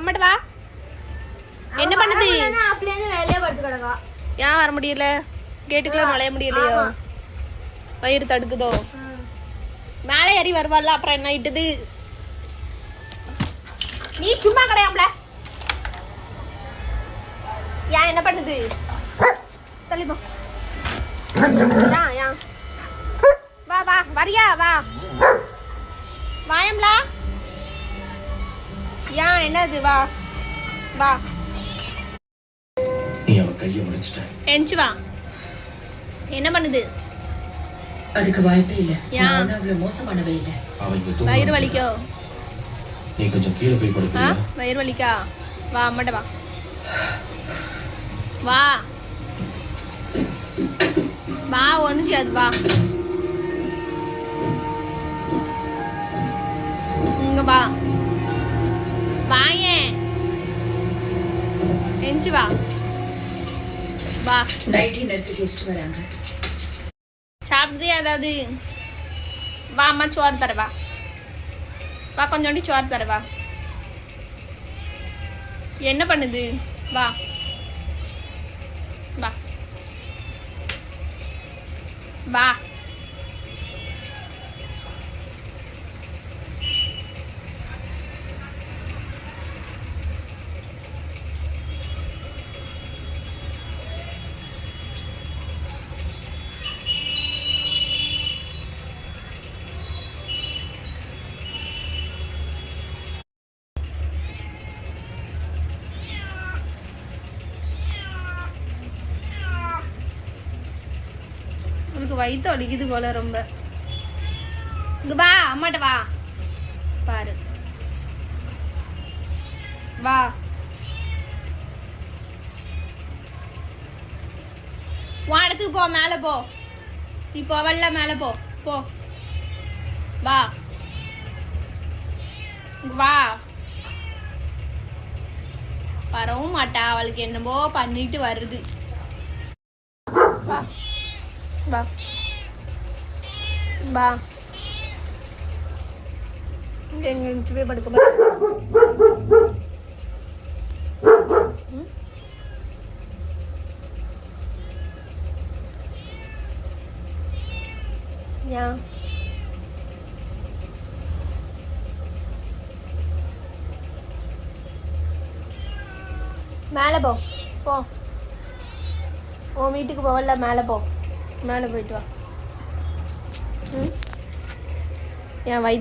அம்மாட்ட வா. என்ன பண்ணுது? வேலையா படுத்து கிடக்கா. ஏன் வர முடியல? கேட்டுக்குள்ள நுழைய முடியலையோ? வயிறு தடுக்குதோ? மேலே ஏறி வருவாள்ல, அப்புறம் என்ன ஆயிட்டுது? நீ சும்மா கிடையாமல. ஏன் என்ன பண்ணுது? தள்ளிப்போ. ஏன் வா வா வரியா வா வாயம்லா. ஏன் என்னது? வா வா. நீ அவ கையை உடைச்சிட்ட. எஞ்சி வா. என்ன பண்ணுது? அதுக்கு வாய்ப்பே இல்ல. ஏன் அவ்வளவு மோசமானவே இல்ல. அவங்க வயிறு வலிக்கோ? நீ கொஞ்சம் கீழே போய் படுக்கிறியா? வயிறு வலிக்கா? வா அம்மாட்ட வா. வா வா. ஒன்றும் செய்யாது. வா இங்க வா. வாயேன். எஞ்சி வா. வா. நைட்டி நெட்டு டெஸ்ட் வராங்க. சாப்பிடுது ஏதாவது? வா அம்மா சோறு தரவா. வா கொஞ்சோண்டி சோறு தரவா. என்ன பண்ணுது? வா வா வா. உனக்கு வயிற்று வலிக்குது போல ரொம்ப. இங்க வா அம்மாட்ட வா. பாரு வா. உன் இடத்துக்கு போ. மேலே போ. நீ போவல்ல, மேலே போ. போ வா. இங்க வா. வரவும் மாட்டா. அவளுக்கு என்னமோ பண்ணிட்டு வருது. வா வா வா. இங்க எங்க போய் படுக்க பாரு. ஏன் மேலே போ. போ உன் வீட்டுக்கு போவல, மேலே போ. மேலே போயிட்டு வா. என் வயிற்று